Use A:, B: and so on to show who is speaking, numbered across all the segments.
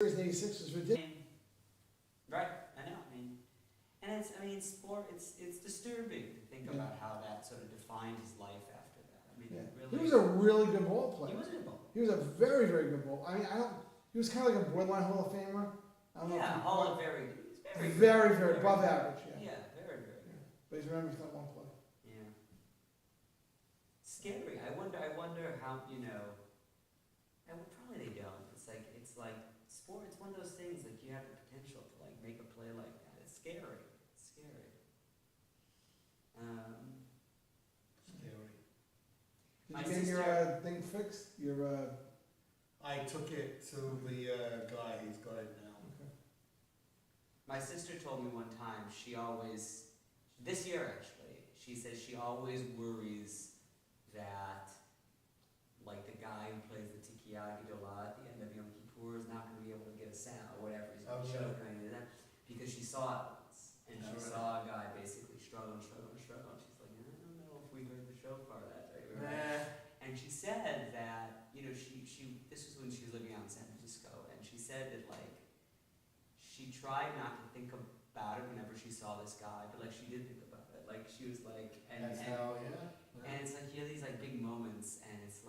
A: in '86 was ridiculous.
B: Right, I know. Sport. It's disturbing to think about how that sort of defined his life after that.
A: He was a really good ball player.
B: He was a good ball.
A: He was a very, very good ball. He was kind of like a borderline Hall of Famer. I don't know.
B: Very,
A: very above average.
B: Yeah, very good.
A: Yeah. But he's remembered for that one play.
B: Yeah. Scary. I wonder how, and probably they don't. It's like sport. It's one of those things that you have the potential to make a play like that. It's scary. Scary.
A: Did you get your thing fixed?
C: I took it to the guy. He's got it now.
A: Okay.
B: My sister told me one time this year actually, she says she always worries that the guy who plays the Tikiyagi Dola at the end of Yom Kippur is not going to be able to get a sound or whatever. He's going to choke or anything like that. Because she saw it once. And she saw a guy basically struggle. And she's like, I don't know if we heard the shofar that day. And she said that, this was when she was living out in San Francisco, and she said that, she tried not to think about it whenever she saw this guy, but, she did think about it. She was and it's you have these, big moments, and it's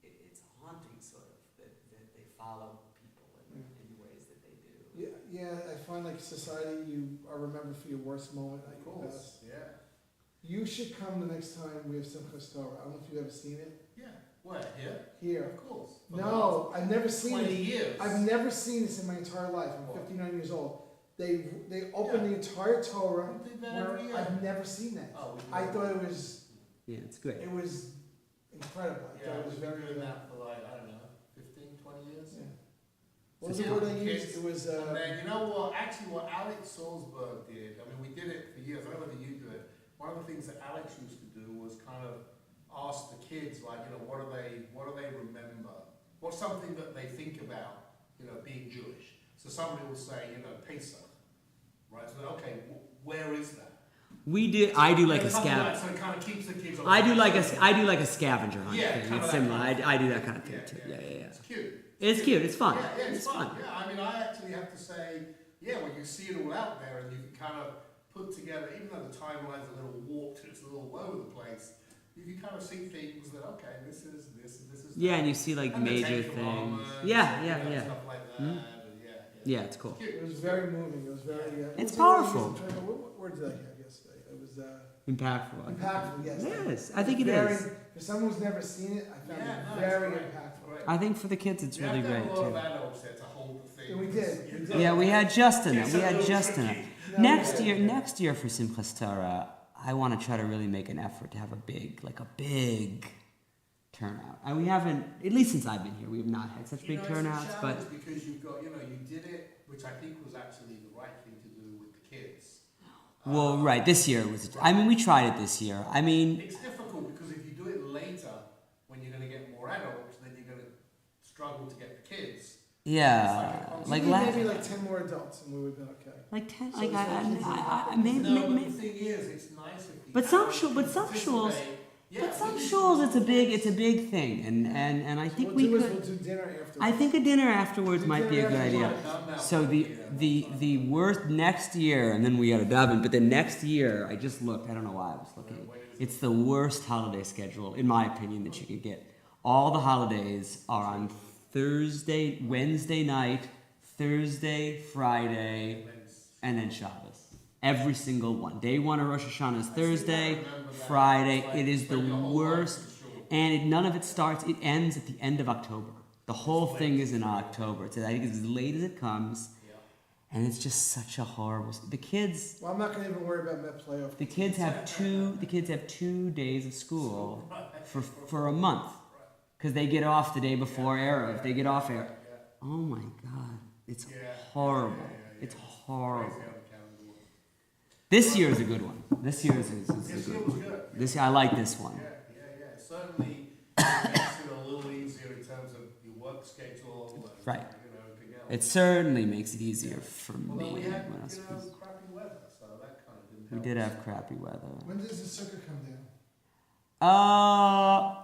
B: it's haunting, sort of, that they follow people in ways that they do.
A: Yeah, I find society, you are remembered for your worst moment.
C: Of course, yeah.
A: You should come the next time we have Simchas Torah. I don't know if you've ever seen it.
C: Yeah. Where? Here?
A: Here.
C: Of course.
A: No, I've never seen
C: 20
A: it.
C: years.
A: I've never seen this in my entire life. I'm 59 years old. They opened the entire Torah. I've never seen that.
C: Oh,
A: I thought it was.
B: Yeah, it's good.
A: It was incredible. I thought it was very
C: doing that for 15, 20 years.
A: Yeah. What was the word I used? It was.
C: And then you know what? Actually, what Alex Salzberg did. We did it for years. I don't know whether you do it. One of the things that Alex used to do was kind of ask the kids, what do they remember? What's something that they think about, being Jewish? So somebody will say, Pesach, right? So okay, where is that?
B: I do a scavenger.
C: So it kind of keeps the kids on.
B: I do like a scavenger hunt.
C: Yeah,
B: thing. It's similar. I do that kind of thing too. Yeah.
C: It's cute.
B: It's cute. It's fun.
C: Yeah, it's fun. Yeah, I actually have to say, when you see it all out there and you can kind of put together, even though the timeline's a little warped, it's a little all over the place, you can kind of see things that, okay, this is.
B: Yeah, and you see major things. Yeah.
C: Stuff like that.
B: Mm-hmm. Yeah, it's cool.
A: It was very moving. It was very.
B: It's powerful.
A: What word did I have yesterday? It was.
B: Impactful.
A: Impactful, yes.
B: Yes, I think it is.
A: For someone who's never seen it, I found it very impactful.
C: Right.
B: I think for the kids it's really great too.
A: We did.
B: Yeah, we had just enough. Next year for Simchas Torah, I want to try to really make an effort to have a big turnout. And we haven't, at least since I've been here, we have not had such big turnouts. But
C: because you've got, you did it, which I think was actually the right thing to do with the kids.
B: Well, right, this year was. We tried it this year.
C: It's difficult because if you do it later, when you're going to get more adults, then you're going to struggle to get the kids.
B: Yeah,
A: maybe 10 more adults, and we would have been okay.
B: Like 10,
C: maybe. No, but the thing is, it's nice if.
B: But some schools, it's a big thing, and I think
A: we'll do dinner afterwards.
B: I think a dinner afterwards might be a good idea. So the worst next year, and then we got to daven. But the next year, I just looked. I don't know why I was looking. It's the worst holiday schedule, in my opinion, that you could get. All the holidays are on Wednesday night, Thursday, Friday, and then Shabbos. Every single one. Day one of Rosh Hashanah is Thursday, Friday. It is the worst. And none of it starts, it ends at the end of October. The whole thing is in October. I think it's as late as it comes. And it's just such a horrible. The kids.
A: Well, I'm not going to even worry about Met playoff.
B: The kids have 2 days of school for a month. Because they get off the day before Erev. They get off Erev. Oh my God. It's horrible. It's horrible. This year is a good one. This year is a good one. I like this one.
C: Yeah. Certainly makes it a little easier in terms of your work schedule. And,
B: right.
C: Everything else.
B: It certainly makes it easier for me.
C: Although we had crappy weather, so that kind of didn't help.
B: We did have crappy weather.
A: When does the sukkah come down?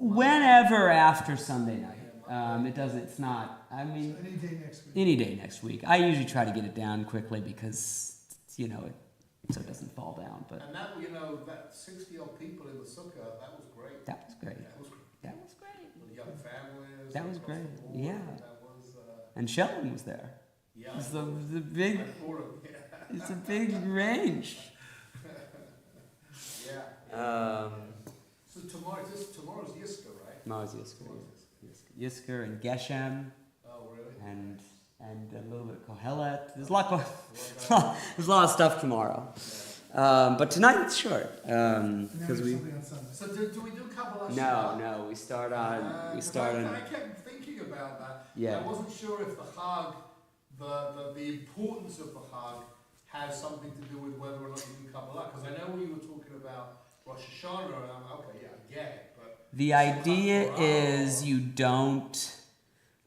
B: Whenever after Sunday night. It doesn't. It's not. I mean,
A: Any day next week.
B: any day next week. I usually try to get it down quickly because so it doesn't fall down. But
C: And that, that 60-odd people in the sukkah, that was great.
B: that was great.
C: That was great.
B: That was great.
C: The young families.
B: That was
C: across
B: great.
C: the board,
B: Yeah.
C: That was,
B: And Sheldon was there.
C: yeah.
B: It's the big.
C: I brought him, yeah.
B: It's a big range.
C: Yeah. So tomorrow's Yisker, right?
B: Tomorrow's Yisker and Geshem
C: Oh, really?
B: and a little bit of Kohelet. There's a lot there's a lot of stuff tomorrow. But tonight it's short.
A: And then
B: Because
A: we
B: we.
A: have something on Sunday.
C: So do we do Kabbalah Shabbat?
B: No, we start on. We
C: 'Cause
B: start on.
C: I kept thinking about that.
B: Yeah.
C: I wasn't sure if the Chag, the importance of the Chag, has something to do with whether or not you do Kabbalah. Because I know when you were talking about Rosh Hashanah, and I'm okay, yeah, I get it. But
B: The idea is you don't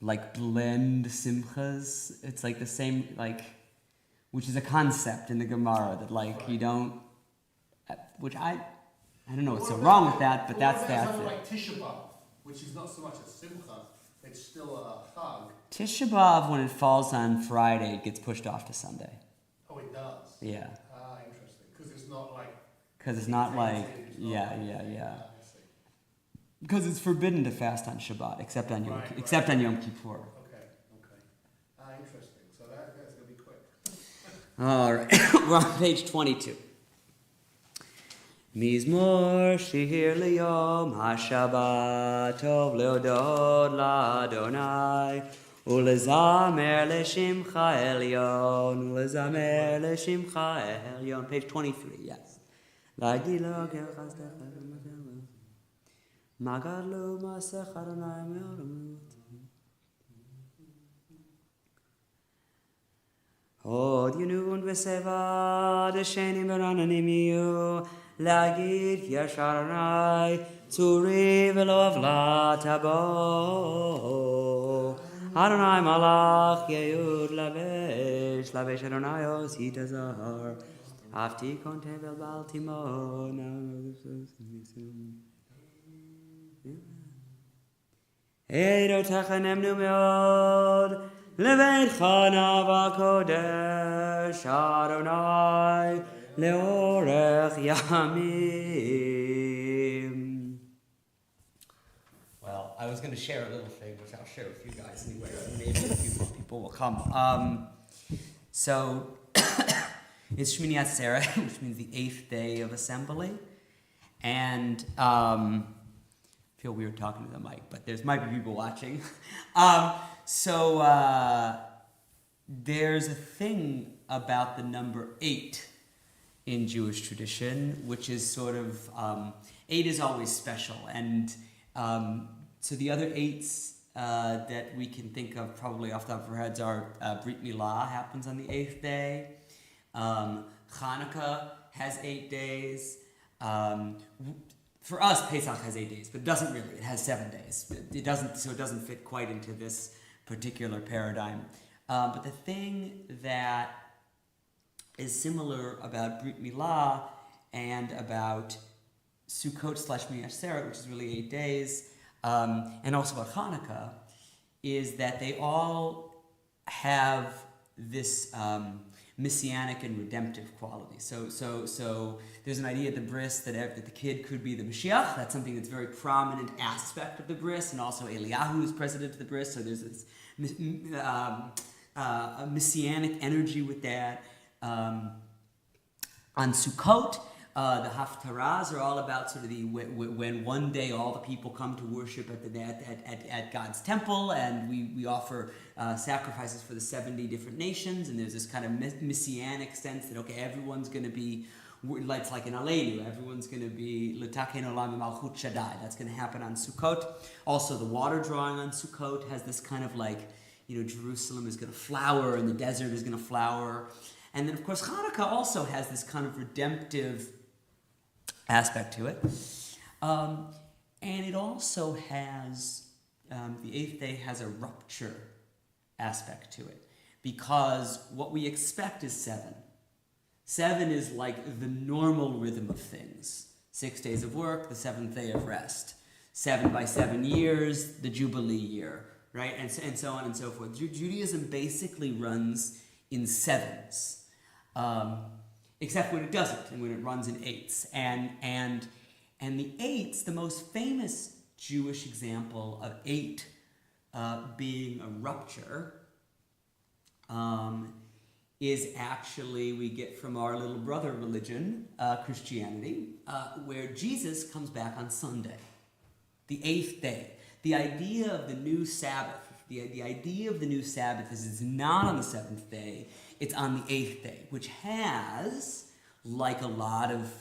B: blend simchas. It's like the same which is a concept in the Gemara that you don't. Which I don't know what's so wrong with that, but that's
C: something
B: it.
C: like Tisha B'Av, which is not so much a Simcha, it's still a Chag.
B: Tisha B'Av, when it falls on Friday, it gets pushed off to Sunday.
C: Oh, it does?
B: Yeah.
C: Ah, interesting. Because it's not like...
B: Because it's not
C: I see.
B: Because it's forbidden to fast on Shabbat, except on Yom
C: Right.
B: Kippur.
C: Okay. Ah, interesting. So that's going to be quick.
B: All right, we're on page 22. Mizmor shir liyom haShabbat tov leodod laDonai ulezamer leshimcha elyon. Page 23, yes. Lagilo Magadlo masech Adonai me'olamot. Od Yunun v'seva d'shenim v'rananimiyu להגיד יש אדוני צורי ולא עוולה תבוא אדוני מלאך יהוד לבש אדוני עושית הזהר אף תיקון תבל בל תימון עדותיך נאמנו מאוד לביתך נאווה קודש אדוני Leorech Yamim. Well, I was going to share a little thing, which I'll share with you guys anyway. Maybe a few more people will come. So, it's Shmini Atzeret, which means the 8th day of assembly. And I feel weird talking to the mic, but there might be people watching. There's a thing about the number 8 in Jewish tradition, which is sort of, 8 is always special. And so the other 8s that we can think of probably off the top of our heads are Brit Milah happens on the 8th day. Hanukkah has 8 days. For us, Pesach has 8 days, but it doesn't really. It has 7 days. It doesn't fit quite into this particular paradigm. But the thing that is similar about Brit Milah and about Sukkot / Shmini Atzeret, which is really 8 days, and also about Hanukkah, is that they all have this messianic and redemptive quality. So there's an idea at the bris that the kid could be the Mashiach. That's something that's a very prominent aspect of the bris, and also Eliyahu is president of the bris. So there's this a messianic energy with that. On Sukkot, the Haftarahs are all about sort of when one day all the people come to worship at God's temple, and we offer sacrifices for the 70 different nations, and there's this kind of messianic sense that everyone's going to be, it's like in Aleinu, everyone's going to be L'taken olam malchut Shaddai. That's going to happen on Sukkot. Also, the water drawing on Sukkot has this kind of Jerusalem is going to flower and the desert is going to flower. And then, of course, Hanukkah also has this kind of redemptive aspect to it. And it also has, the 8th day has a rupture aspect to it. Because what we expect is 7. 7 is like the normal rhythm of things. 6 days of work, the 7th day of rest. 7 by 7 years, the Jubilee year. right? And so on and so forth. Judaism basically runs in sevens, except when it doesn't, and when it runs in eights. And the eights, the most famous Jewish example of eight being a rupture, is actually, we get from our little brother religion, Christianity, where Jesus comes back on Sunday, the eighth day. The idea of the new Sabbath, the idea of the new Sabbath is it's not on the seventh day, it's on the eighth day, which has, like a lot of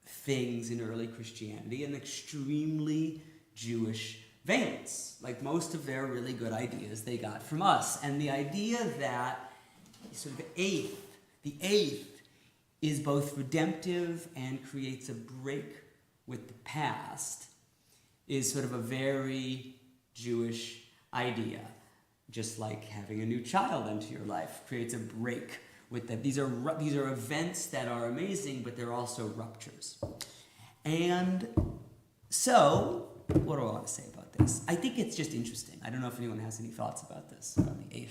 B: things in early Christianity, an extremely Jewish valence. Like most of their really good ideas they got from us. And the idea that sort of the eighth is both redemptive and creates a break with the past is sort of a very Jewish idea. Just like having a new child enter your life creates a break with that. These are events that are amazing, but they're also ruptures. And so, what do I want to say about this? I think it's just interesting. I don't know if anyone has any thoughts about this, about the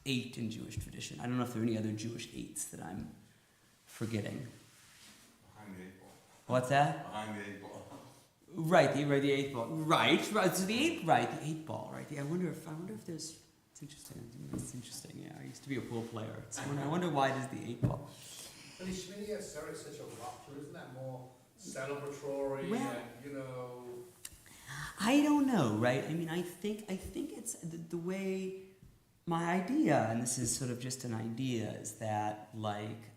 B: eight in Jewish tradition. I don't know if there are any other Jewish eights that I'm forgetting.
D: Behind the eight ball.
B: What's that?
D: Behind the eight ball.
B: Right, the eighth ball. Right. So the eight ball. Right. Yeah, I wonder if there's. It's interesting. It's interesting. Yeah, I used to be a pool player. I wonder why there's the eight ball.
C: But is Shmini Atzeret such a rupture? Isn't that more celebratory?
B: Well,
C: and,
B: I don't know. Right. I mean, I think it's the way. My idea, and this is sort of just an idea, is that like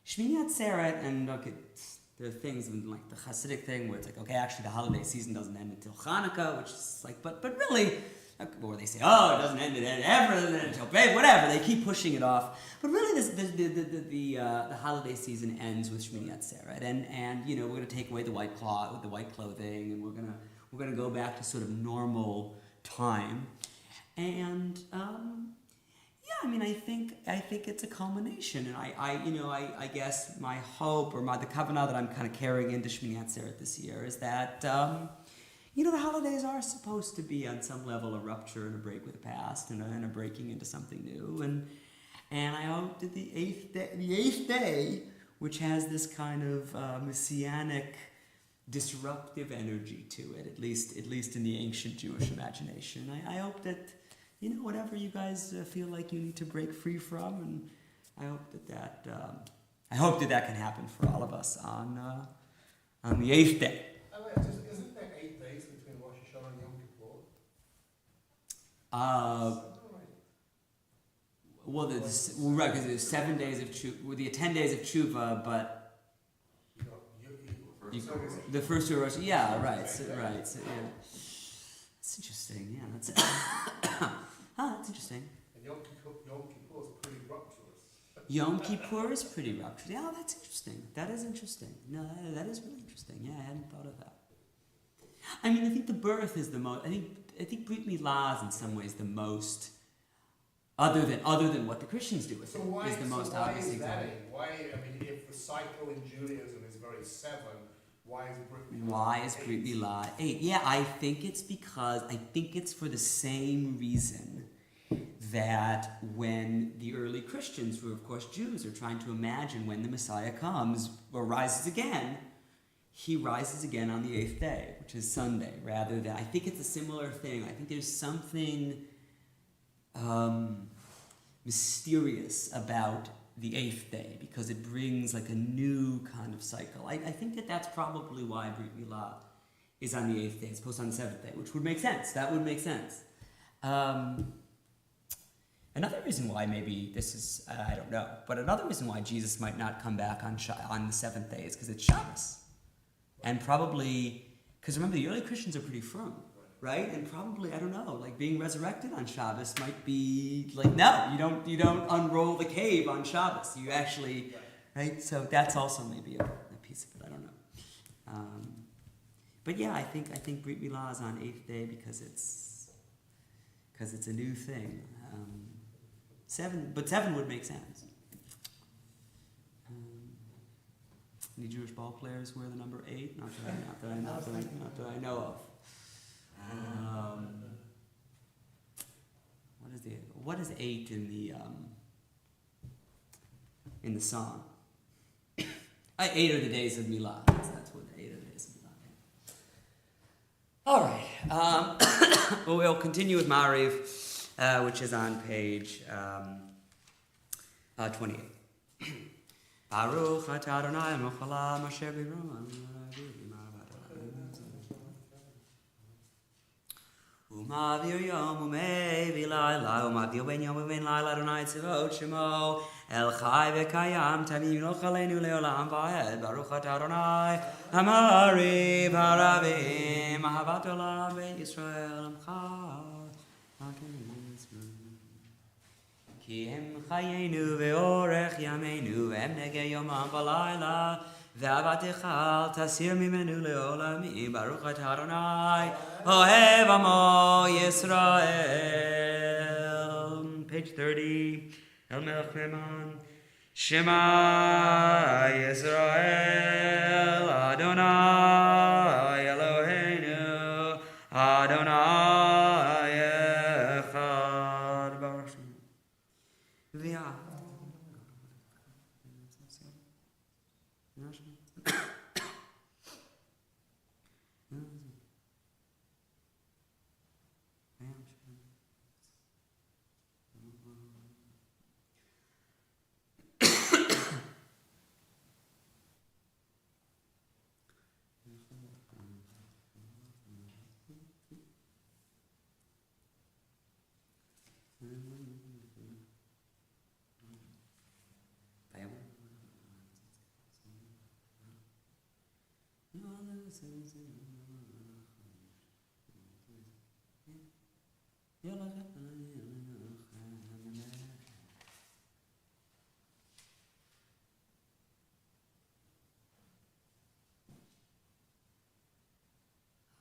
B: Shmini Atzeret, and look, there are things like the Hasidic thing where it's like, okay, actually the holiday season doesn't end until Hanukkah, which is like, but really, or they say, oh, it doesn't end ever until whatever. They keep pushing it off, but really, the holiday season ends with Shmini Atzeret, and we're going to take away the white clothing, and we're gonna go back to sort of normal time. And I mean, I think it's a culmination, and I guess my hope or the kavanah that I'm kind of carrying into Shmini Atzeret this year is that the holidays are supposed to be on some level a rupture and a break with the past and a breaking into something new, and I hope that the eighth day, which has this kind of messianic, disruptive energy to it, at least in the ancient Jewish imagination. I hope that whatever you guys feel like you need to break free from, and I hope that can happen for all of us on the eighth day.
C: Isn't there 8 days between Rosh Hashanah and Yom Kippur?
B: Well, right, because there's 7 days of tshuva, the 10 days of tshuva, but. The first two Rosh, yeah, right, so, yeah. It's interesting, yeah, that's that's interesting.
C: And Yom Kippur is pretty rupturous.
B: Yom Kippur is pretty rupturous. Yeah, that's interesting. That is interesting. No, that is really interesting. Yeah, I hadn't thought of that. I mean, I think the birth is the most. I think Brit Milah is in some ways the most. Other than what the Christians do with it, is the most obvious example.
C: Why? I mean, if the cycle in Judaism is very 7. Why is Brit
B: Milah 8? Yeah, I think it's for the same reason that when the early Christians, who are of course Jews, are trying to imagine when the Messiah comes or rises again, he rises again on the 8th day, which is Sunday, rather than, I think it's a similar thing. I think there's something mysterious about the 8th day, because it brings like a new kind of cycle. I think that's probably why Brit Milah is on the 8th day as opposed to on the 7th day, which would make sense. That would make sense. Another reason why maybe this is, I don't know, but another reason why Jesus might not come back on the 7th day is because it's Shabbos. And probably, because remember, the early Christians are pretty firm. Right? And probably, I don't know, like being resurrected on Shabbos might be like, no, you don't unroll the cave on Shabbos. You actually, right? So that's also maybe a piece of it. I don't know. But yeah, I think Brit Milah is on 8th day because it's a new thing. 7 would make sense. Any Jewish ball players wear the number 8? Not that I know of. What is 8 in the song? 8 are the days of Milad. That's what 8 are the days of Milad. All right. Well, we'll continue with Mariv, which is on page 28. Baruch atah Adonai Mochalam asher b'Roma. Umavir yom umevi laila, umavir ben yom umevi laila Adonai tzivot shemo, el chai v'kayam tamim lo chalenu leolam va'ed, Baruch atah Adonai, Amari v'aravim, ahavat olam ben Yisrael, amcha, hakim Yisrael. Ki hem chayenu ve'orech yameinu, ve'hem negei yomam v'laila, ve'avatecha al tasir mimenu leolamim, Baruch atah Adonai, Ohev Amo Yisrael. Page 30. El Melech Neman. Shema Yisrael. Adonai Eloheinu. Adonai Echad. Baruch Shem. V'yah.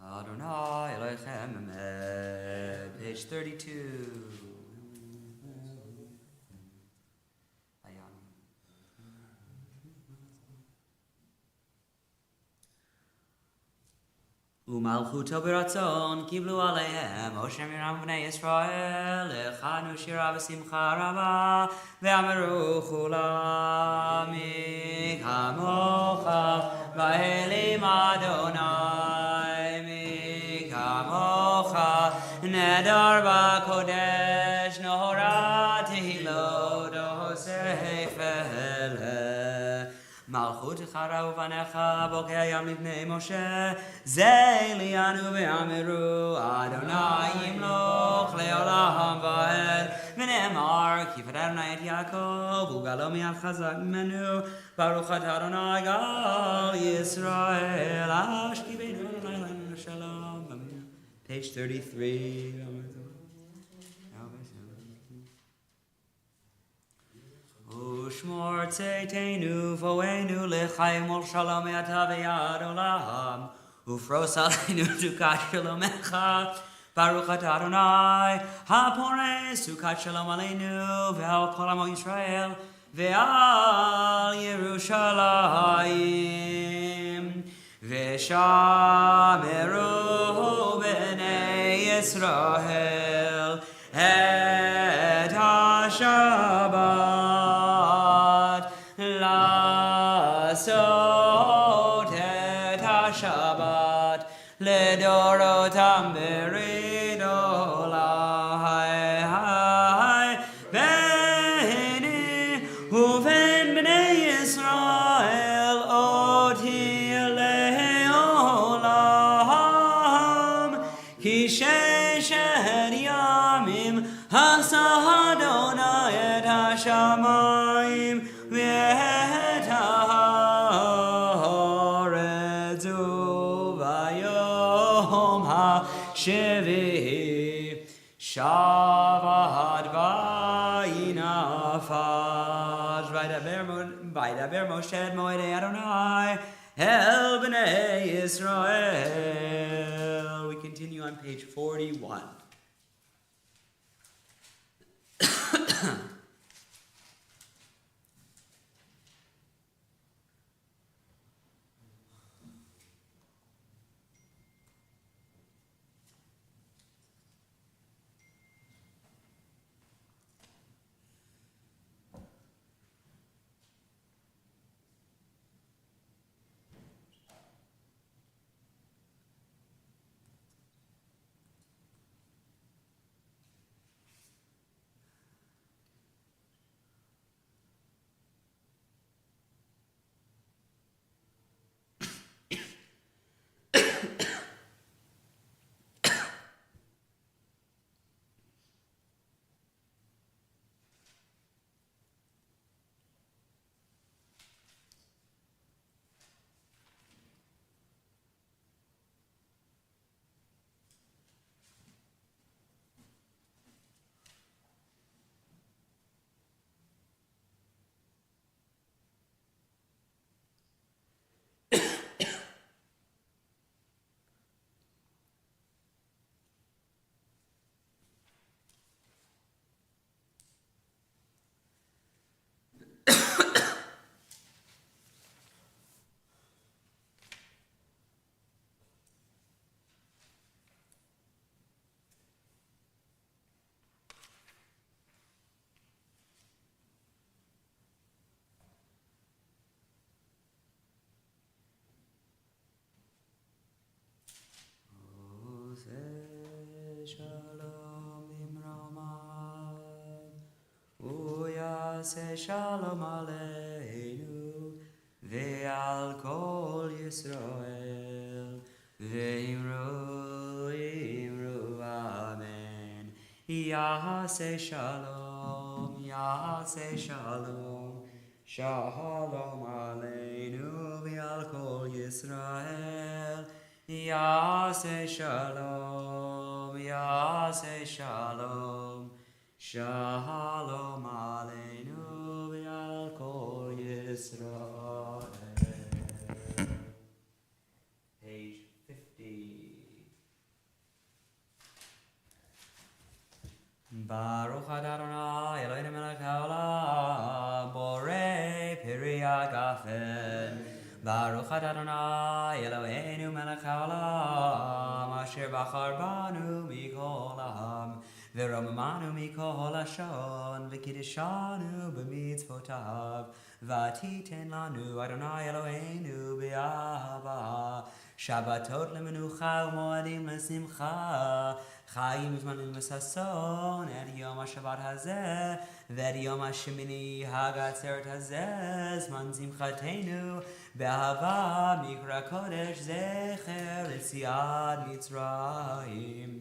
B: Adonai Elohim Emed. Page 32. Umalchuto b'ratzon kiblu aleihem Moshe Miram b'nei Yisrael echanu shira v'simcha rava ve'ameru chulam mi kamocha v'elim Adonai mi kamocha nedar b'kodesh nohora tehilo dohosefel Malchut chara uvanecha bokeh yam livnei Moshe Zelianu ve'amiru Adonai yimloch leolam va'ed V'ne'emar kifet Adonai et Yaakov Ugalo mi'ad chazak menu Baruch atah Adonai gal Yisrael Ashkivenu Adonai shalom. Page 33. Ushmor tzeitenu voenu lechayim ol shalom ata v'yad olam ufros aleinu sukat shalomecha Baruch atah Adonai hapores sukat shalom aleinu ve'al kol amo Yisrael ve'al Yerushalayim ve'shameru b'nei Yisrael et ha-Shabbat לעשות את השבת לדורותם בריד עולמי ביני ובין בני ישראל אותי לעולם כי ששת ימים עשה אדוני את השמיים ואת הארץ וביום השביעי שבת וינפש וידבר משה את מועדי אדוני אל בני ישראל. We continue on page 41. Yaseh Shalom Aleinu Ve'al Kol Yisrael Ve'imru Imru Amen. Yaseh Shalom, Yaseh Shalom, Shalom Aleinu Ve'al Kol Yisrael. Yaseh Shalom, Yaseh Shalom, Shalom Aleinu Ve'al Kol Yisrael. Page 50. Baruch Adonai Eloheinu melech haolam borei peri hagafen. Baruch Adonai Eloheinu melech haolam asher bachar banu mikol ha'am v'romamanu mikol hashon v'kiddishanu b'mitzvotav v'titen lanu Adonai Eloheinu b'ahava Shabbatot lemenucha u'moadim lesimcha Chaim uzmanim l'sason et yom HaShabbat hazeh v'et yom HaShemini hagatzeret hazeh zman simchatenu be'ahava mikra kodesh zecher l'tziad Mitzrayim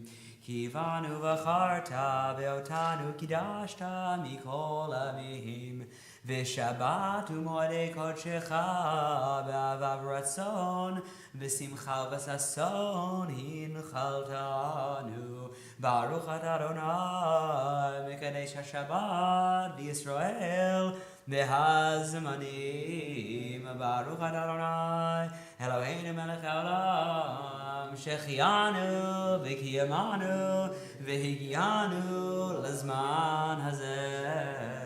B: Kivanu v'charta ve'otanu kidashta mikol amim V'shabbat u'moadei kodshecha be'ahava v'ratzon v'simcha v'sason hinchaltanu Baruch Adonai mekadesh haShabbat v'Yisrael v'hazmanim Baruch Adonai Eloheinu melech haolam shechianu v'kiyamanu v'higianu l'zman hazeh.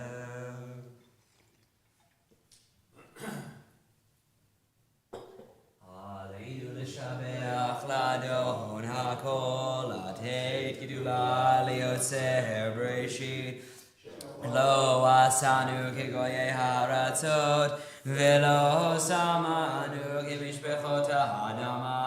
B: Shabeach ladon hakol ateit gidula liotzer breshit lo asanu kegoye haratzot velo samanu kemishbechot ha'adama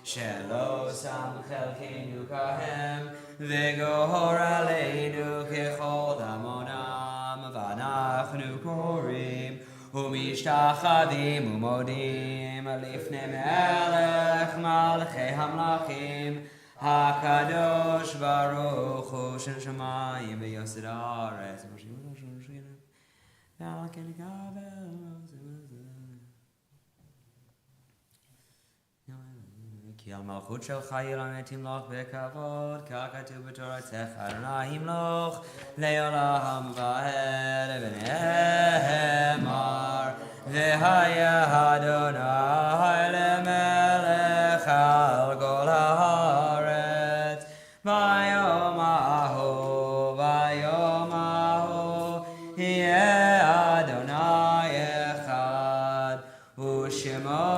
B: shelo sam chelkenu kahem v'gohor aleinu kechol damonam v'anachnu korim ומשתחווים ומודים לפני מלך מלכי המלכים הקדוש ברוך הוא של שמיים ויסד הארץ כי על מלכות שלך אילן תמלוך בכבוד ככתוב בתורתך אדוני ימלוך לעולם ועד ונאמר והיה אדוני למלך על כל הארץ ביום ההוא יהיה אדוני אחד ושמו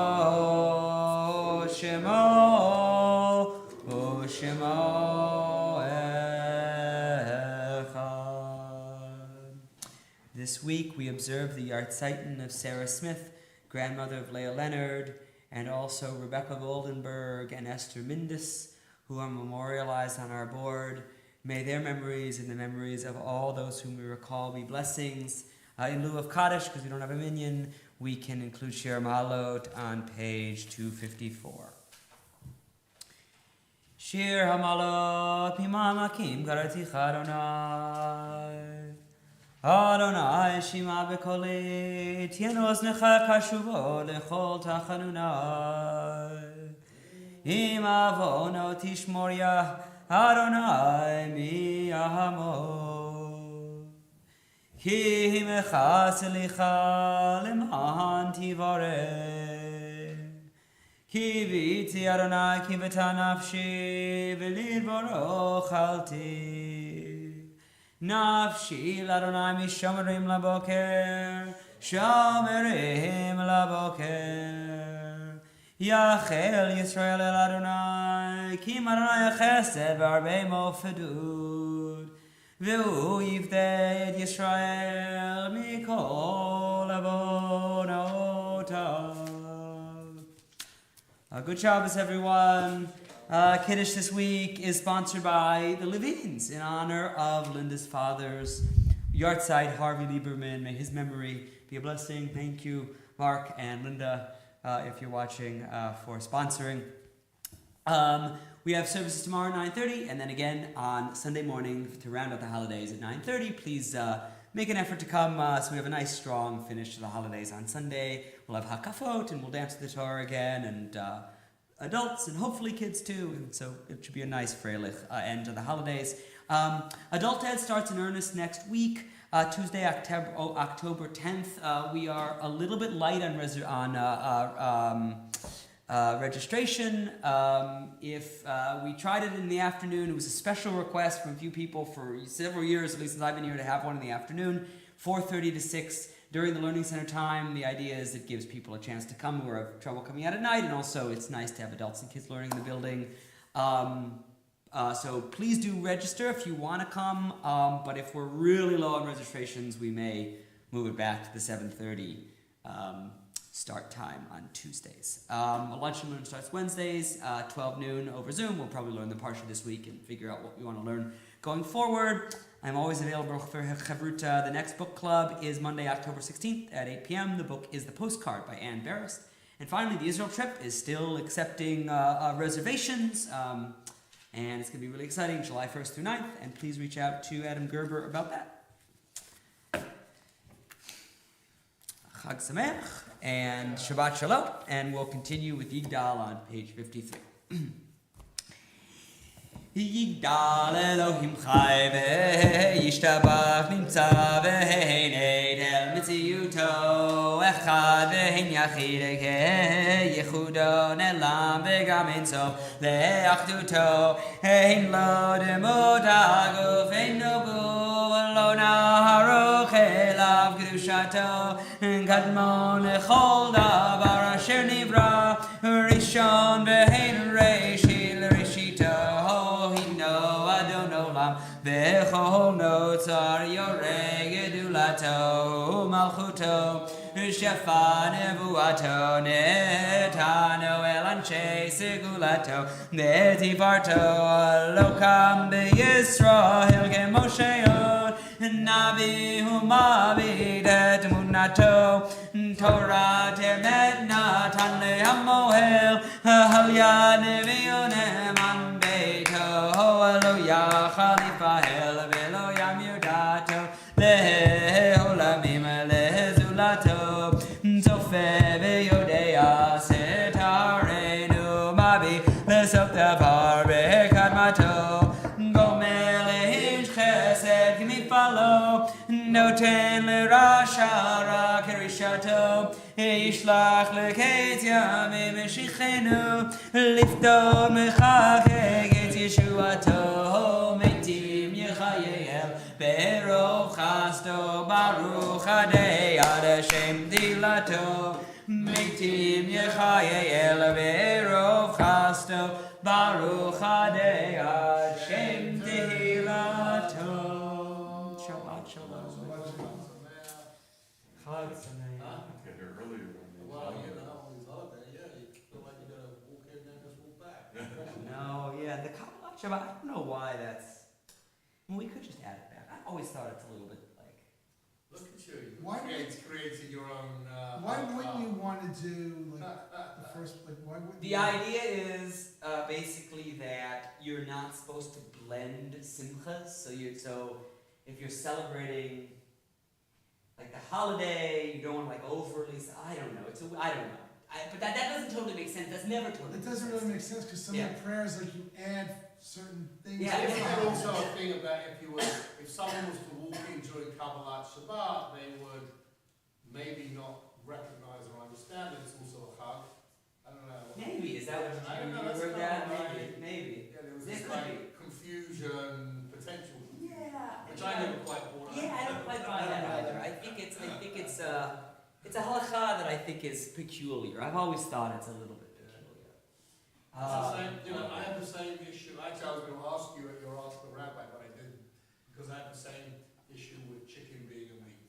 B: This week we observe the Yartzeiton of Sarah Smith, grandmother of Leah Leonard, and also Rebecca Goldenberg and Esther Mindus, who are memorialized on our board. May their memories and the memories of all those whom we recall be blessings. In lieu of Kaddish, because we don't have a minyan, we can include Shir Malot on page 254. Shir Hamalot Pimamakim Garaticha Adonai Adonai Shima Bekoli Tien Oznecha Kashuvo Lechol Tachanunai Im Avono Tishmoria Adonai Mi Ahamo Ki Himecha Selicha Leman Tivare Ki v'iti Adonai ki v'ta nafshi v'lidboro chalti nafshi l'Adonai mishomerim laboker shomerim laboker Yachel Yisrael el Adonai ki Adonai chesed v'arbei mofedud v'hu yivdei et Yisrael mikol avonotav. Good Shabbos, everyone. Kiddush this week is sponsored by the Levines in honor of Linda's father's Yardside, Harvey Lieberman. May his memory be a blessing. Thank you, Mark and Linda, if you're watching, for sponsoring. We have services tomorrow at 9:30, and then again on Sunday morning to round out the holidays at 9:30. Please make an effort to come, so we have a nice, strong finish to the holidays on Sunday. We'll have hakafot, and we'll dance to the Torah again, and adults, and hopefully kids too, and so it should be a nice freilich end to the holidays. Adult Ed starts in earnest next week, Tuesday, October 10th. We are a little bit light on registration. If we tried it in the afternoon, it was a special request from a few people for several years, at least since I've been here, to have one in the afternoon, 4:30 to 6 during the Learning Center time. The idea is it gives people a chance to come who have trouble coming out at night, and also it's nice to have adults and kids learning in the building. So please do register if you want to come, but if we're really low on registrations, we may move it back to the 7:30 start time on Tuesdays. Lunch and learn starts Wednesdays, 12 noon over Zoom. We'll probably learn the Parsha this week and figure out what we want to learn going forward. I'm always available for Chavruta. The next book club is Monday, October 16th at 8 p.m. The book is The Postcard by Ann Barris. And finally, the Israel trip is still accepting reservations. And it's going to be really exciting, July 1st through 9th. And please reach out to Adam Gerber about that. Chag Sameach and Shabbat Shalom. And we'll continue with Yigdal on page 53. Yigdal Elohim Chai V'yishtabach Nimtza V'heinei El Mitziyuto Echad V'hein Yachid Yechudo Nelam V'gam Ensof Le'achduto Hein Lo Demot Aguf Ein Nogu Lo Naharuch Elav Kedushato Kadmon Echol Davar Asher Nivra Rishon V'hein Reishil Rishito V'chol notzar yoreh gedulato malchuto shefa nevuato netano el anshe segulato netivarto lokam beYisrael kemosheon navi humavi det munato Torah temet natan lehamohel halya nevionem an beito hallelujah Khalifa el velo yamudato leholamim lehzulato sofe beyodea setarenu mavi lesoktavar bekadmato gomel chesed gmifalo noten lerasha ra kerishato yishlach leketz yamim shichenu lifto mechachek et Yeshuato meitim yechayel berov chasto baruch adei ad Hashem dilato meitim yechayel berov chasto baruch adei ad Hashem dilato. Shabbat shalom. Chag Sameach.
D: Get here earlier.
E: Well, you know, these holidays, yeah, you feel like you gotta walk in and just walk back.
B: No, yeah, the Kabbalah Shabbat, I don't know why that's... Well, we could just add it back. I always thought it's a little bit like...
C: Look at you.
A: Why
C: creating your own.
A: Why wouldn't you want to do like the first? Like why wouldn't?
B: The idea is basically that you're not supposed to blend simchas. So if you're celebrating like the holiday, you don't want to like overly. I don't know. I don't know. But that doesn't totally make sense. That's never totally.
A: It doesn't really make sense because some of the prayers like you add certain things.
B: Yeah,
C: Isn't there also a thing about if someone was to walk in during Kabbalat Shabbat, they would maybe not recognize or understand that it's also a chag. I don't know.
B: Maybe is that what
C: I don't know,
B: you
C: that's
B: heard
C: not
B: that?
C: right.
B: Maybe.
C: Yeah, there was
B: There
C: this
B: could
C: like confusion potential,
B: Yeah.
C: which I never quite bought.
B: Yeah, I don't quite buy that either. I think it's a halakha that I think is peculiar. I've always thought it's a little bit peculiar.
C: It's the same, I have the same issue. Actually, I was going to ask you at your Ask the Rabbi, but I didn't, because I have the same issue with chicken being a meat.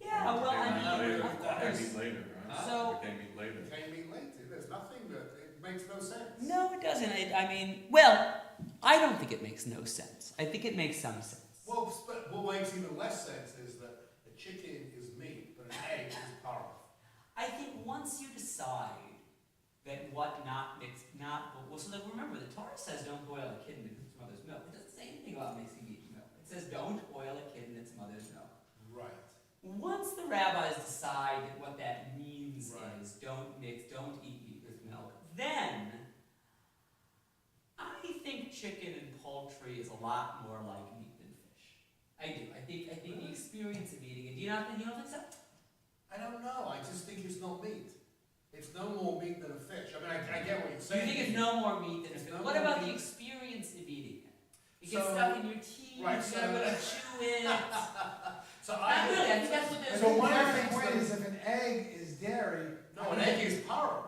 B: Yeah, well, I mean, of
D: It can't
B: course.
D: meet later, right?
B: So-
D: It can't meet later.
C: It came meat later. There's nothing that it makes no sense.
B: No, it doesn't. I mean, well, I don't think it makes no sense. I think it makes some sense.
C: Well, but what makes even less sense is that a chicken is meat, but an egg is pork.
B: I think once you decide that what not mixed, not, well, so like remember, the Torah says don't boil a kid in its mother's milk. It doesn't say anything about mixing meat and milk. It says don't boil a kid in its mother's milk.
C: Right.
B: Once the rabbis decide that what that means
C: Right.
B: is don't eat meat with milk, then I think chicken and poultry is a lot more like meat than fish. I do. I think the experience of eating it. Do you not think? You don't think so?
C: I don't know, I just think it's not meat. It's no more meat than a fish. I mean, I get what you're
B: So you
C: saying.
B: think it's no more meat than a
C: It's
B: fish?
C: no
B: What
C: more
B: about the
C: meat.
B: experience of eating it? It gets
C: So-
B: stuck in your teeth.
C: right,
B: You gotta go to chew it.
C: So
B: Not really. I think that's what they're
A: So
B: saying.
A: one of the
C: things
A: point
C: that-
A: is if an egg is dairy.
C: No, an egg is pork.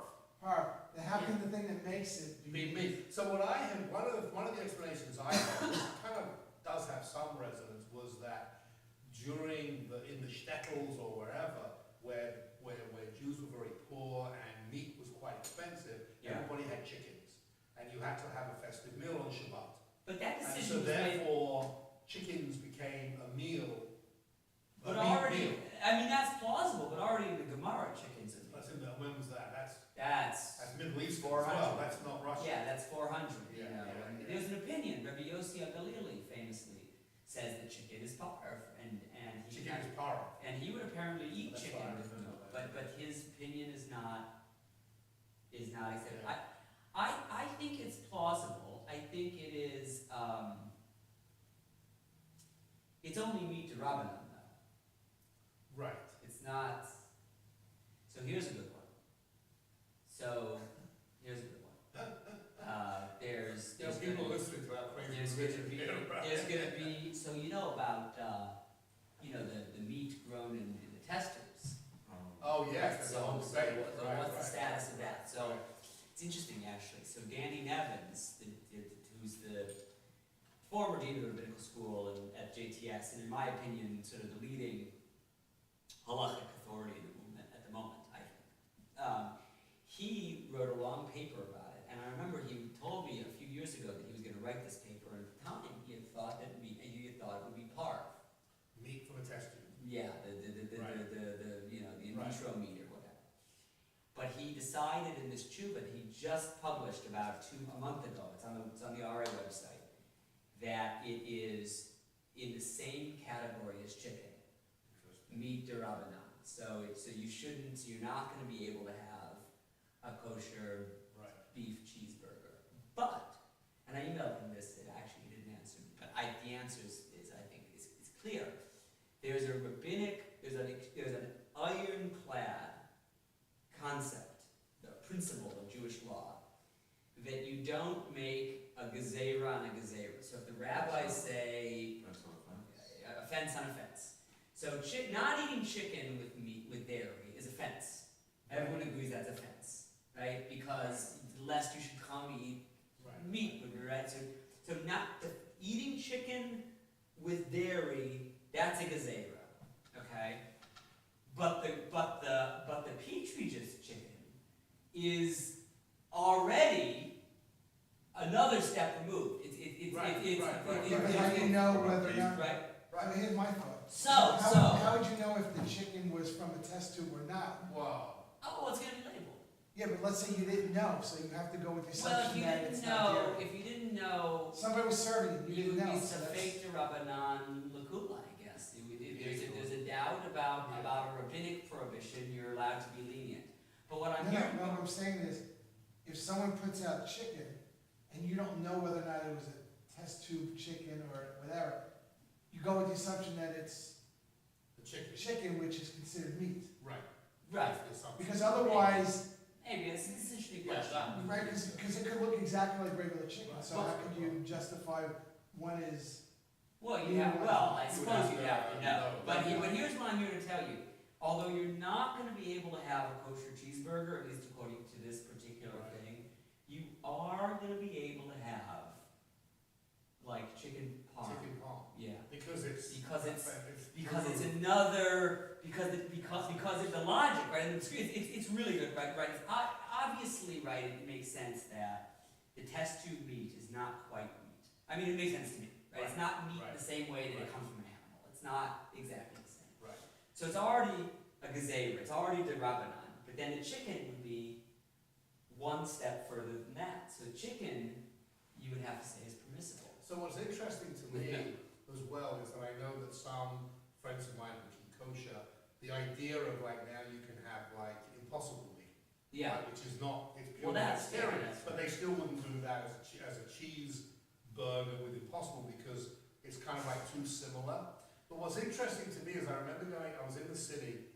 A: Then how can the thing that makes it
C: Be meat. So what I had, one of the explanations I had, which kind of does have some resonance, was that during in the shtetls or wherever, where Jews were very poor and meat was quite expensive,
B: Yeah.
C: everybody had chickens, and you had to have a festive meal on Shabbat.
B: But that
C: And
B: decision
C: so
B: was made.
C: therefore, chickens became a meal.
B: But
C: a meat
B: already,
C: meal.
B: I mean, that's plausible. But already in the Gemara, chickens are meat.
C: That's in the, when was that?
B: That's
C: That's Middle Eastern as
B: 400.
C: well, that's not Russian.
B: yeah, that's 400. You
C: Yeah,
B: know,
C: yeah,
B: and
C: yeah.
B: there's an opinion. Rabbi Yossi Galili famously says that chicken is parv, and he
C: Chicken is pork.
B: and he would apparently eat
C: That's
B: chicken
C: what I
B: with
C: remember
B: milk,
C: that.
B: but his opinion is not accepted.
C: Yeah.
B: I think it's plausible. I think it is. It's only meat to Rabbanan though.
C: Right.
B: It's not. So here's a good one. So here's a good one. There's
C: people
B: gonna be-
C: listening to that crazy
B: there's gonna be, so you know about, the meat grown in the testers.
C: Oh, yes, there's a
B: So,
C: whole
B: so
C: debate.
B: what-
C: Right,
B: what's the
C: right.
B: status of that? So, it's interesting actually. So Danny Nevins, who's the former dean of the rabbinical school at JTS, and in my opinion, sort of the leading halachic authority in the movement at the moment, I think. He wrote a long paper about it, and I remember he told me a few years ago that he was going to write this paper, and at the time he had thought that he had thought it would be parv.
C: Meat from a test tube.
B: Yeah,
C: Right.
B: the in
C: Right.
B: vitro meat or whatever. But he decided in this tshuva that he just published about a month ago, it's on the RA website, that it is in the same category as chicken, meat derabanan. So you're not going to be able to have a kosher
C: Right.
B: beef cheeseburger. But, and I emailed him this, and actually he didn't answer me, but the answer is I think is clear. There's an ironclad concept, the principle of Jewish law, that you don't make a gezerah on a gezerah. So if the rabbis say offense on offense, so not eating chicken with dairy is offense. Everyone agrees that's offense, right? Because lest you should come eat
C: Right.
B: meat would be right. So eating chicken with dairy, that's a gezerah, okay? But the petri dish chicken is already another step removed.
A: But how do you know whether or not?
B: Right.
A: Right, here's my thought.
B: So
A: How would you know if the chicken was from a test tube or not?
C: Wow.
B: oh, it's gonna be labeled.
A: Yeah, but let's say you didn't know, so you have to go with the
B: Well, if
A: assumption
B: you
A: that
B: didn't
A: it's not
B: know,
A: dairy.
B: if you didn't know,
A: Somebody was serving it, you
B: you
A: didn't
B: would
A: know.
B: be
A: so that's-
B: fake Rabbanan Lakula, I guess. There's a doubt about a rabbinic prohibition, you're allowed to be lenient. But what I'm
A: No,
B: hearing,
A: what I'm saying is, if someone puts out chicken, and you don't know whether or not it was a test tube chicken or whatever, you go with the assumption that it's
C: The chicken.
A: chicken, which is considered meat.
C: Right.
B: right,
C: That's the assumption.
A: Because otherwise,
B: maybe it's an interesting
C: Yeah,
B: question.
A: right, because it could look exactly like regular chicken, so how could you justify one is,
B: Well, I
C: You would
B: suppose
C: have
B: you
C: to
B: have to know.
C: know.
B: But here's what I'm here to tell you. Although you're not gonna be able to have a kosher cheeseburger, at least according to this particular
C: Right.
B: thing, you are gonna be able to have, like, chicken parm.
C: Chicken palm.
B: Yeah.
C: Because it's.
B: Because it's another, because it's the logic, right? And it's really good, right? Right? It's obviously, right, it makes sense that the test tube meat is not quite meat. I mean, it makes sense to me, right? It's not meat in
C: Right.
B: the same way that it
C: Right.
B: comes not exactly the same.
C: Right.
B: So it's already a gezeira, it's already the rabbanan, but then the chicken would be one step further than that. So chicken, you would have to say is permissible.
C: So what's interesting to me as well is that I know that some friends of mine who keep kosher, the idea of like now you can have like impossible meat,
B: Yeah.
C: right, which is not, it's
B: Well,
C: purely
B: that's
C: vegetarian,
B: that's
C: but they still wouldn't do that as a cheeseburger with impossible because it's kind of like too similar. But what's interesting to me is I remember I was in the city,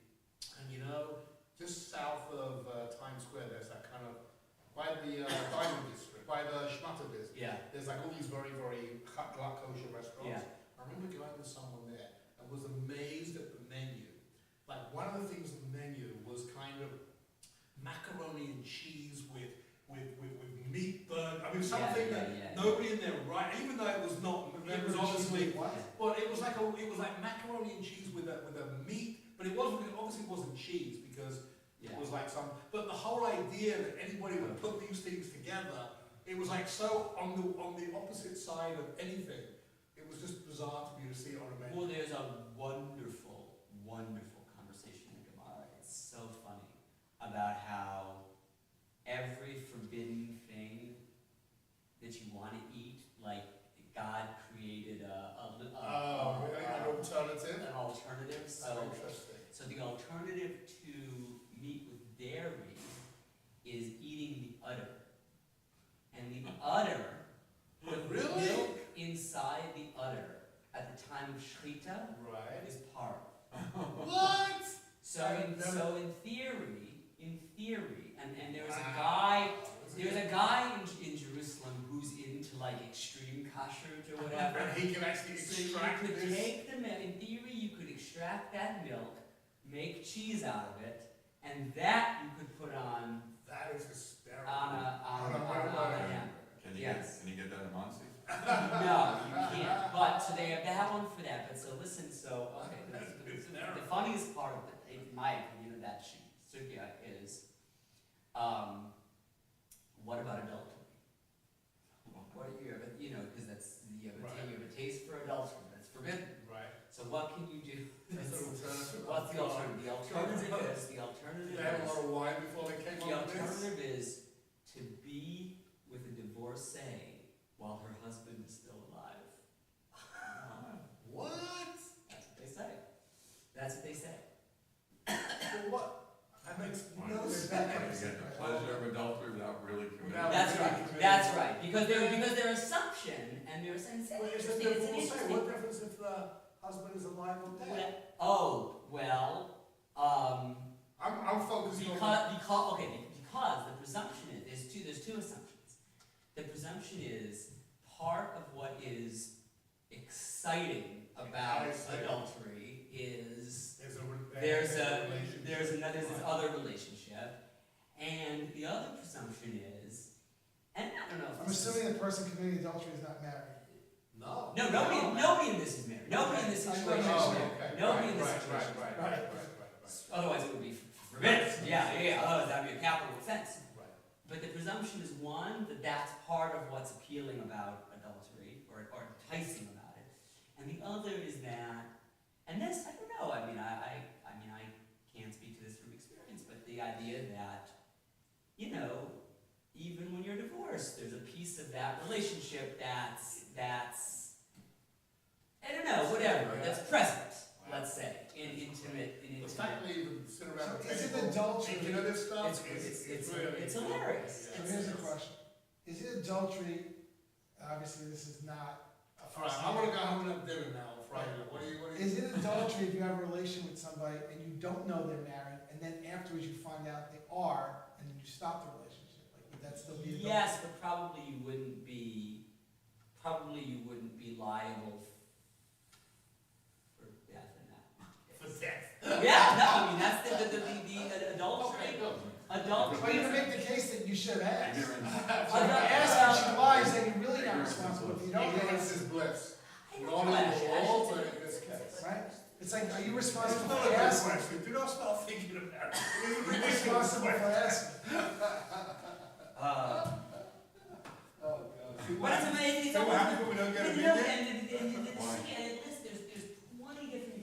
C: and you know, just south of Times Square, there's that kind of, by the dining district, by the Schmatter business.
B: Yeah.
C: There's like all these very, very kosher restaurants.
B: Yeah.
C: I remember going with someone there and was amazed at the menu. Like one of the things on the menu was kind of macaroni and cheese with meat burger. I mean, something that nobody in there, right? Even though it was not, it was obviously,
A: What?
C: well, it was like macaroni and cheese with a meat, but it obviously wasn't cheese because it was like some. But the whole idea that anybody would put these things together, it was like so on the opposite side of anything. It was just bizarre to me to see it on a menu.
B: Well, there's a wonderful, wonderful conversation in Gemara. It's so funny about how every forbidden thing that you want to eat, like God created
C: Really? An alternative?
B: An alternative. So,
C: Interesting.
B: so the alternative to meat with dairy is eating the udder. And the udder, the
C: Really?
B: milk inside the udder at the time of shechita
C: Right.
B: is par.
C: What?
B: So in theory, and there's a guy in Jerusalem who's into like extreme kashrut or whatever.
C: And he can actually
B: So you
C: extract
B: could
C: this.
B: take the milk, in theory you could extract that milk, make cheese out of it, and that you could put on
C: That is hysterical.
B: a hamburger. Yes.
D: Can you get that in Muncie?
B: No, you can't. But so they have one for that. But so listen. So okay, the funniest part of it, in my opinion, of that sugya is, what about adultery? What do you have? You know, because that's you have a taste for adultery. That's forbidden.
C: Right.
B: So what can you do?
C: That's an alternative.
B: What's the alternative? The alternative
C: They had a
B: is.
C: lot of wine before they came
B: The
C: up with this.
B: alternative is to be with a divorcee while her husband is still alive.
C: What?
B: That's what they say. That's what they say.
C: For what? That makes no
D: You
C: sense.
D: get the pleasure of adultery without really committing.
B: That's right. Because their assumption and their sense.
C: Well,
B: It's
C: isn't
B: interesting.
C: there
B: It's
C: rules
B: an
C: say what
B: interesting.
C: difference if the husband is alive or dead? I'm focusing on.
B: Because the presumption is there's two assumptions. The presumption is part of what is exciting about adultery is there's this other relationship, and the other presumption is, and I don't know if
A: I'm
B: this is-
A: assuming the person committing adultery is not married.
C: No.
B: No, nobody in this is married. Nobody in this situation is
C: Oh,
B: married.
C: okay.
B: Nobody in this
C: Right,
B: situation.
C: right.
B: Otherwise it would be forbidden. Yeah. Otherwise that would be a capital offense.
C: Right.
B: But the presumption is one, that that's part of what's appealing about adultery, or enticing about it. And the other is that, and this, I don't know, I mean, I can't speak to this from experience, but the idea that, you know, even when you're divorced, there's a piece of that relationship that's I don't know, whatever, that's present, let's say, in intimate.
C: The fact that they even sit around the
A: So is it
C: table
A: adultery?
C: thinking of this stuff
B: It's
C: really.
B: hilarious.
A: So here's the question. Is it adultery, obviously this is not a
C: All right,
A: first
C: I wanna go home and have dinner now on Friday. What do you?
A: Is it adultery if you have a relation with somebody and you don't know they're married, and then afterwards you find out they are, and then you stop the relationship? Like, would that still be adultery?
B: Yes, but probably you wouldn't be liable for death in that case. Yeah, no, I mean, that's the adultery.
A: But
B: Adultery.
A: you can make the case that you should have asked.
D: Ignorance.
A: So if you ask and she lies, then you're really not responsible. If you don't
C: Ignorance
A: ask,
C: is bliss.
B: I
C: Not
B: don't
C: in
B: know,
C: the
B: actually,
C: law,
B: I
C: but
B: should-
C: in this case.
A: right? It's like, are you
C: It's
A: responsible
C: not a
A: for
C: good
A: asking?
C: question. Do not start thinking about it.
A: Are you responsible for asking?
C: Oh, God.
B: But it's amazing.
C: So what happens when we don't get a
B: And
C: meeting?
B: there's 20 different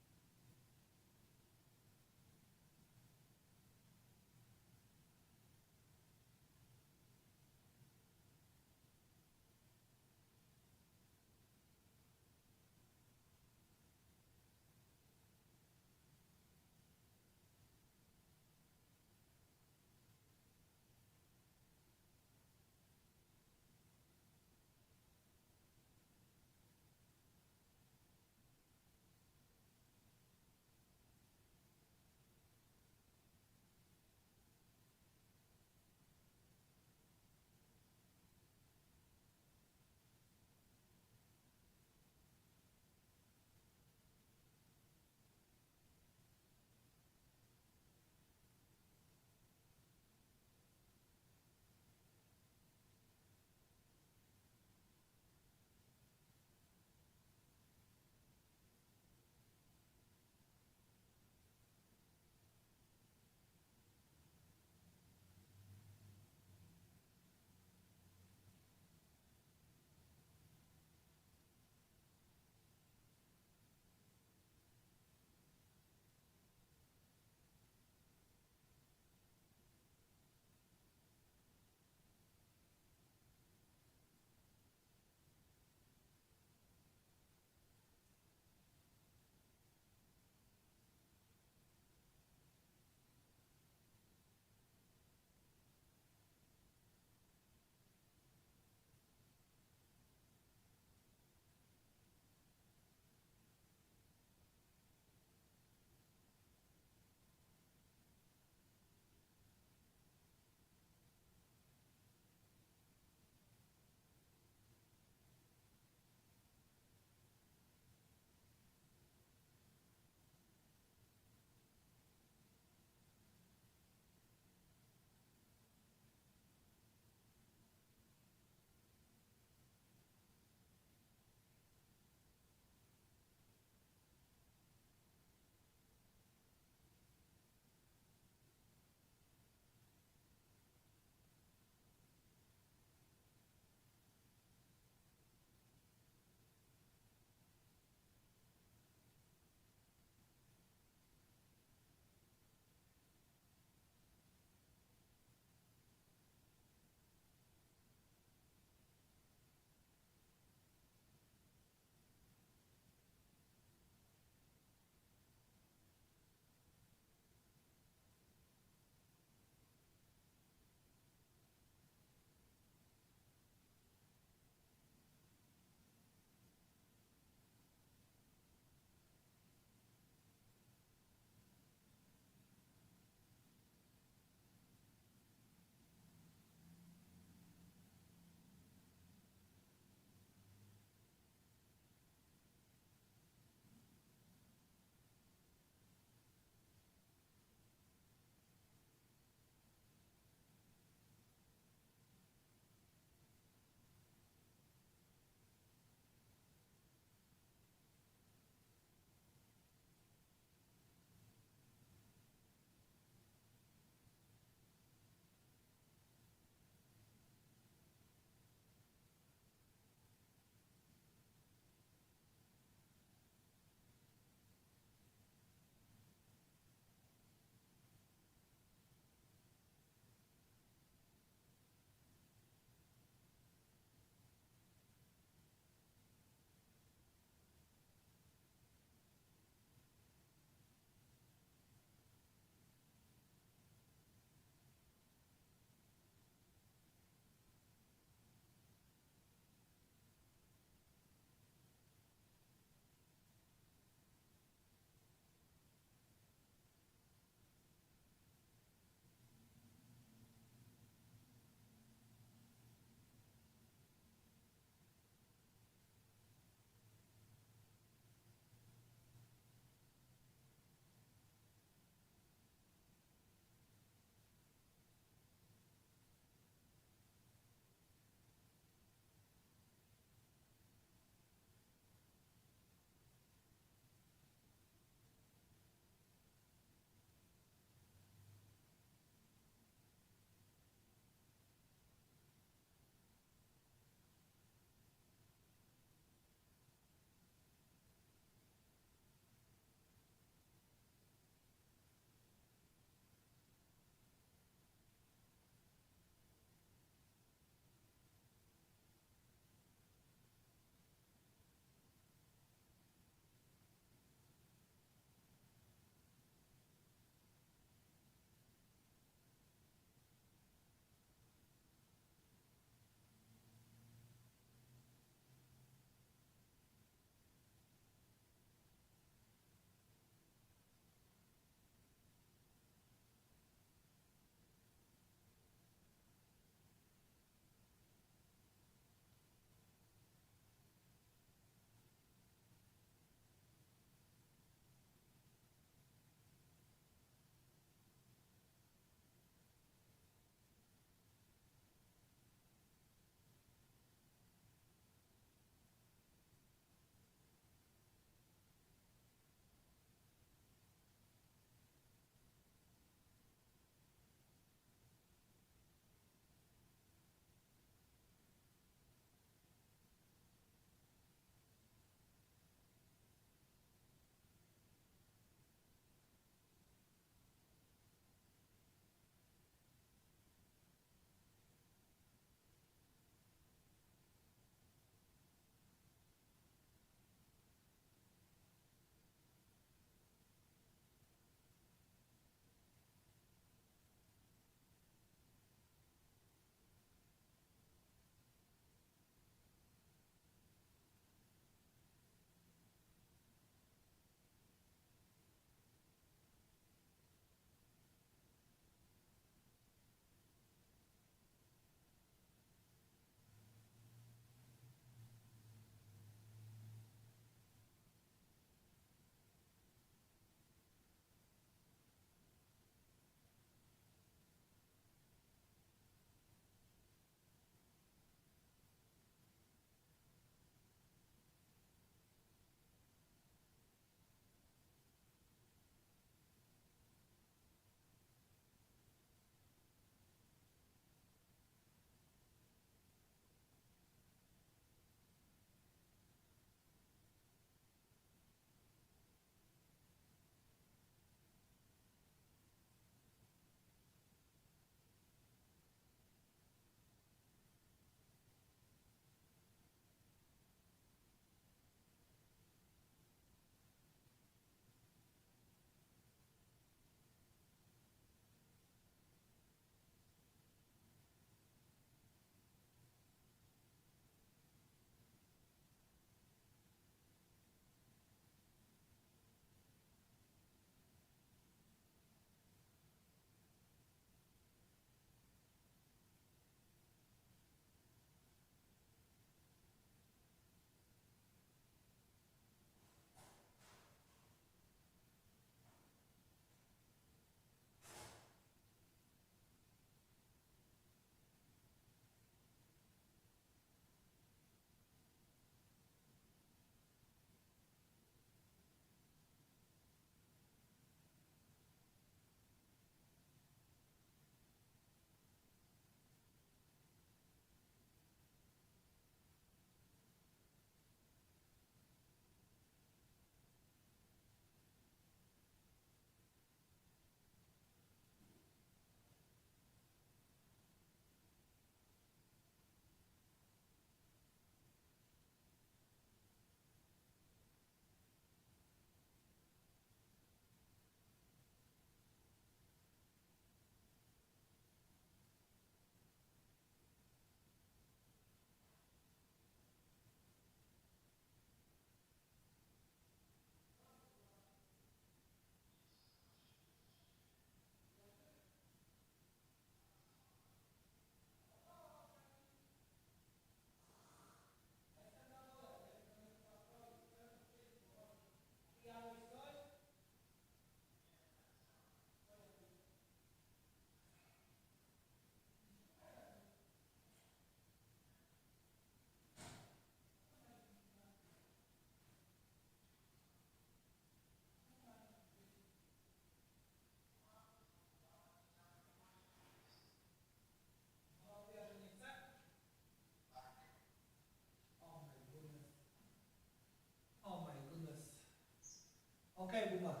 F: Okej, Buba.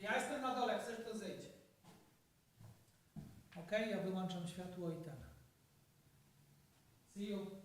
F: Ja jestem na dole, chcesz to zejdź. Okej, ja wyłączam światło i ten. See you.